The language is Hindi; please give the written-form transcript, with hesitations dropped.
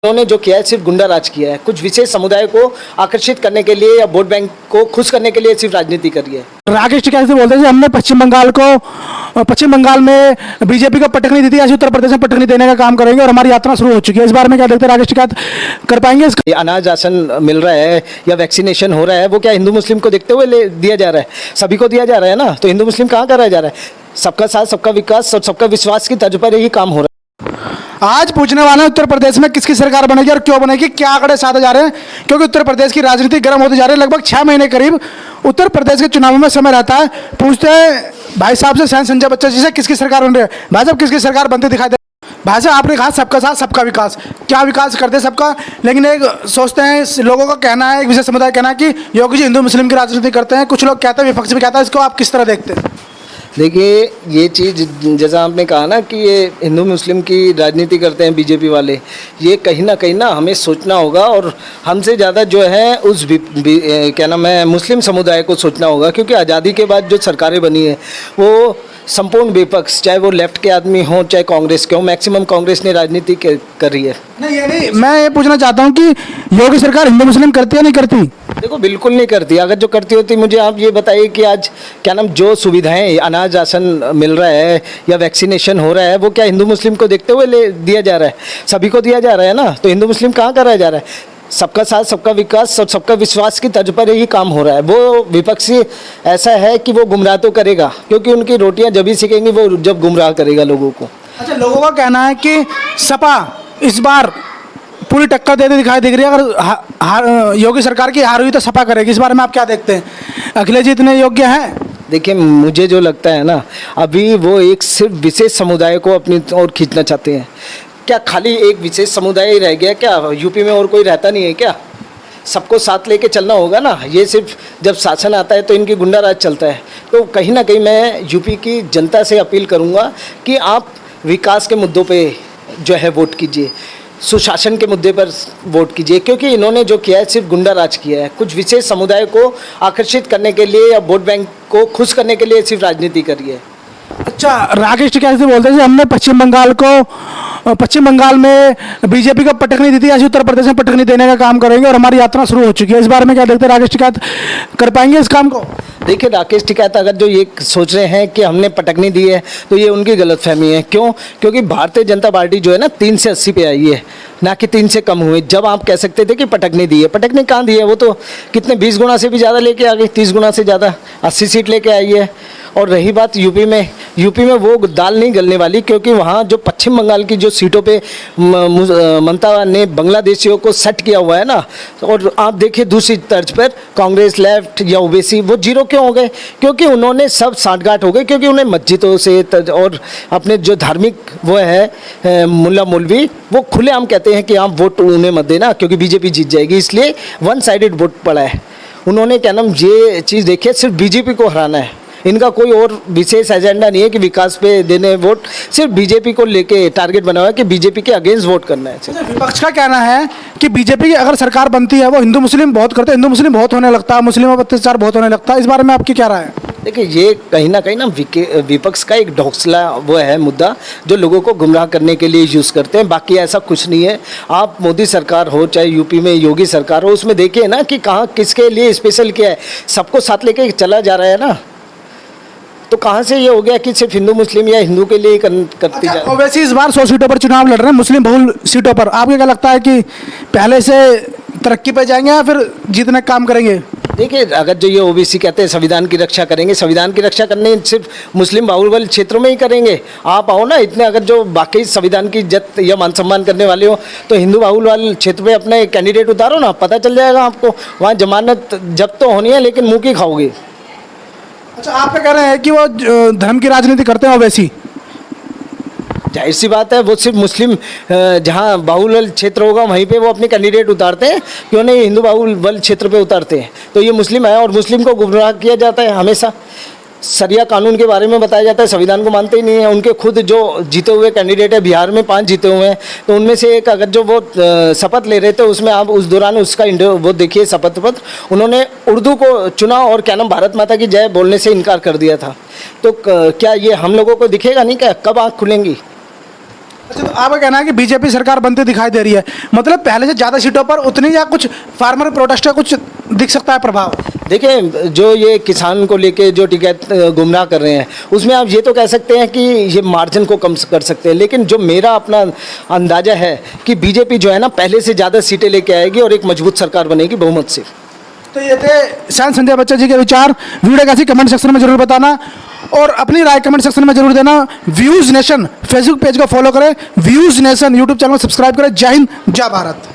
उन्होंने जो किया है सिर्फ गुंडा राज किया है, कुछ विशेष समुदाय को आकर्षित करने के लिए या वोट बैंक को खुश करने के लिए सिर्फ राजनीति करी है। राकेश टिकैत से बोलते हैं कि हमने पश्चिम बंगाल में बीजेपी को पटकनी दी थी, ऐसे उत्तर प्रदेश में पटकनी देने का काम करेंगे और हमारी यात्रा शुरू हो चुकी है। इस बारे में क्या देखते हैं, राकेश टिकैत कर पाएंगे इसका? ये अनाज राशन मिल रहा है या वैक्सीनेशन हो रहा है, वो क्या हिंदू मुस्लिम को देखते हुए दिया जा रहा है? सभी को दिया जा रहा है ना, तो हिंदू मुस्लिम कहाँ कराया जा रहा है? सबका साथ, सबका विकास और सबका विश्वास की तर्ज पर यही काम हो रहा है। आज पूछने वाले हैं उत्तर प्रदेश में किसकी सरकार बनेगी और क्यों बनेगी, क्या आंकड़े साधे जा रहे हैं, क्योंकि उत्तर प्रदेश की राजनीति गर्म होती जा रही है। लगभग 6 महीने करीब उत्तर प्रदेश के चुनावों में समय रहता है। पूछते हैं भाई साहब से, संजय बच्चन जी से, किसकी सरकार बन रही है? भाई साहब, किसकी सरकार बनती दिखाई दे? भाई साहब, आपने कहा सबका साथ सबका विकास, क्या विकास करते सबका, लेकिन एक सोचते हैं, लोगों का कहना है, एक विशेष समुदाय कहना है कि योगी जी हिंदू मुस्लिम की राजनीति करते हैं। कुछ लोग कहते हैं, विपक्ष भी कहता है, इसको आप किस तरह देखते हैं? देखिए, ये चीज़ जैसा आपने कहा ना कि ये हिंदू मुस्लिम की राजनीति करते हैं बीजेपी वाले, ये कहीं ना हमें सोचना होगा और हमसे ज़्यादा जो है उस क्या नाम है मुस्लिम समुदाय को सोचना होगा, क्योंकि आज़ादी के बाद जो सरकारें बनी है वो संपूर्ण विपक्ष, चाहे वो लेफ्ट के आदमी हों चाहे कांग्रेस के हों, मैक्सिमम कांग्रेस ने राजनीति कर रही है। नहीं, मैं ये पूछना चाहता हूँ कि योगी सरकार हिंदू मुस्लिम करती है नहीं करती? देखो, बिल्कुल नहीं करती। अगर जो करती होती, मुझे आप ये बताइए कि आज क्या नाम जो सुविधाएं, अनाज राशन मिल रहा है या वैक्सीनेशन हो रहा है, वो क्या हिंदू मुस्लिम को देखते हुए दिया जा रहा है? सभी को दिया जा रहा है ना, तो हिंदू मुस्लिम कहाँ कराया जा रहा है? सबका साथ, सबका विकास और सबका विश्वास की तर्ज पर ही काम हो रहा है। वो विपक्षी ऐसा है कि वो गुमराह तो करेगा, क्योंकि उनकी रोटियां जब ही सीखेंगी वो जब गुमराह करेगा लोगों को। अच्छा, लोगों का कहना है कि सपा इस बार पूरी टक्कर देते दिखाई दे रही है। अगर योगी सरकार की हार हुई तो सपा करेगी, इस बारे में आप क्या देखते हैं? अखिलेश जी इतने योग्य हैं? देखिए, मुझे जो लगता है ना, अभी वो एक सिर्फ विशेष समुदाय को अपनी ओर खींचना चाहते हैं। क्या खाली एक विशेष समुदाय ही रह गया क्या? यूपी में और कोई रहता नहीं है क्या? सबको साथ लेके चलना होगा ना। ये सिर्फ जब शासन आता है तो इनकी गुंडा राज चलता है। तो कहीं ना कहीं मैं यूपी की जनता से अपील करूंगा कि आप विकास के मुद्दों पे जो है वोट कीजिए, सुशासन के मुद्दे पर वोट कीजिए, क्योंकि इन्होंने जो किया है सिर्फ गुंडा राज किया है। कुछ विशेष समुदाय को आकर्षित करने के लिए या वोट बैंक को खुश करने के लिए सिर्फ राजनीति करी है। अच्छा, राकेश टिकैत से बोलते हैं कि हमने पश्चिम बंगाल में बीजेपी को पटकनी दी थी, ऐसे उत्तर प्रदेश में पटकनी देने का काम करेंगे और हमारी यात्रा शुरू हो चुकी है। इस बारे में क्या देखते हैं, राकेश टिकैत कर पाएंगे इस काम को? देखिए, राकेश टिकैत अगर जो ये सोच रहे हैं कि हमने पटकनी दी है तो ये उनकी गलतफहमी है। क्यों? क्योंकि भारतीय जनता पार्टी जो है ना 3 से 80 पे आई है, ना कि 3 से कम हुई। जब आप कह सकते थे कि पटकनी दी है, पटकनी कहाँ दी है? वो तो कितने 20 गुना से भी ज़्यादा लेके आ गई, 30 गुना से ज़्यादा, 80 सीट लेके आई है। और रही बात यूपी में वो दाल नहीं गलने वाली, क्योंकि वहाँ जो पश्चिम बंगाल की जो सीटों पे ममता ने बांग्लादेशियों को सेट किया हुआ है ना, और आप देखिए दूसरी तर्ज पर कांग्रेस, लेफ्ट या ओबीसी वो जीरो क्यों हो गए? क्योंकि उन्होंने सब साठगांठ हो गए, क्योंकि उन्हें मस्जिदों से और अपने जो धार्मिक वो है मुल्ला मौलवी, वो खुलेआम कहते हैं कि आप वोट उन्हें मत देना क्योंकि बीजेपी जीत जाएगी, इसलिए वन साइडेड वोट पड़ा है। उन्होंने क्या नाम ये चीज़ देखी है, सिर्फ बीजेपी को हराना है। इनका कोई और विशेष एजेंडा नहीं है कि विकास पे देने वोट, सिर्फ बीजेपी को लेके टारगेट बना हुआ है कि बीजेपी के अगेंस्ट वोट करना है। विपक्ष का कहना है कि बीजेपी की अगर सरकार बनती है वो हिंदू मुस्लिम बहुत करते हैं, हिंदू मुस्लिम बहुत होने लगता है, मुस्लिमों पर अत्याचार बहुत होने लगता है। इस बारे में आपकी क्या राय है? देखिए, ये कहीं ना विपक्ष का एक ढोंसला वो है मुद्दा, जो लोगों को गुमराह करने के लिए यूज़ करते हैं। बाकी ऐसा कुछ नहीं है। आप मोदी सरकार हो चाहे यूपी में योगी सरकार हो, उसमें देखिए ना कि कहाँ किसके लिए स्पेशल क्या है, सबको साथ लेके चला जा रहा है ना। तो कहाँ से ये हो गया कि सिर्फ हिंदू मुस्लिम या हिंदू के लिए करती जा रही है? वैसे इस बार 100 सीटों पर चुनाव लड़ रहे हैं, मुस्लिम बहुल सीटों पर। आपको क्या लगता है कि पहले से तरक्की पे जाएंगे या फिर जीतने का काम करेंगे? देखिए, अगर जो ये ओबीसी कहते हैं संविधान की रक्षा करेंगे, संविधान की रक्षा करने सिर्फ मुस्लिम बाहुल क्षेत्रों में ही करेंगे। आप आओ ना, इतने अगर जो बाकी संविधान की इज्जत या मान सम्मान करने वाले हो तो हिंदू बाहुल वाले क्षेत्र में अपने कैंडिडेट उतारो ना, पता चल जाएगा आपको। वहाँ जमानत जब्त तो होनी है लेकिन मुँह की खाओगे। अच्छा, आप क्या कह रहे हैं कि वो धर्म की राजनीति करते हैं ओवैसी? जाहिर सी बात है, वो सिर्फ मुस्लिम जहाँ बाहुल क्षेत्र होगा वहीं पे वो अपने कैंडिडेट उतारते हैं, क्यों नहीं हिंदू बाहुल क्षेत्र पे उतारते हैं? तो ये मुस्लिम है और मुस्लिम को गुमराह किया जाता है हमेशा। सरिया कानून के बारे में बताया जाता है, संविधान को मानते ही नहीं है। उनके खुद जो जीते हुए कैंडिडेट है, बिहार में 5 जीते हुए हैं, तो उनमें से एक अगर जो वो शपथ ले रहे थे उसमें आप उस दौरान उसका वो देखिए शपथ पत्र, उन्होंने उर्दू को चुना और क्या नाम भारत माता की जय बोलने से इनकार कर दिया था। तो क्या ये हम लोगों को दिखेगा नहीं? क्या कब आँख खुलेंगी? अच्छा, तो आपका कहना है कि बीजेपी सरकार बनती दिखाई दे रही है, मतलब पहले से ज़्यादा सीटों पर उतनी या कुछ फार्मर प्रोटेस्ट का कुछ दिख सकता है प्रभाव? देखिए, जो ये किसान को लेके जो टिकट गुमराह कर रहे हैं, उसमें आप ये तो कह सकते हैं कि ये मार्जिन को कम कर सकते हैं, लेकिन जो मेरा अपना अंदाज़ा है कि बीजेपी जो है ना पहले से ज़्यादा सीटें लेके आएगी और एक मजबूत सरकार बनेगी बहुमत से। तो ये थे शांत संजय बच्चा जी के विचार। वीडियो कैसी कमेंट सेक्शन में जरूर बताना और अपनी राय कमेंट सेक्शन में जरूर देना। व्यूज़ नेशन फेसबुक पेज को फॉलो करें, व्यूज़ नेशन यूट्यूब चैनल को सब्सक्राइब करें। जय हिंद, जय भारत।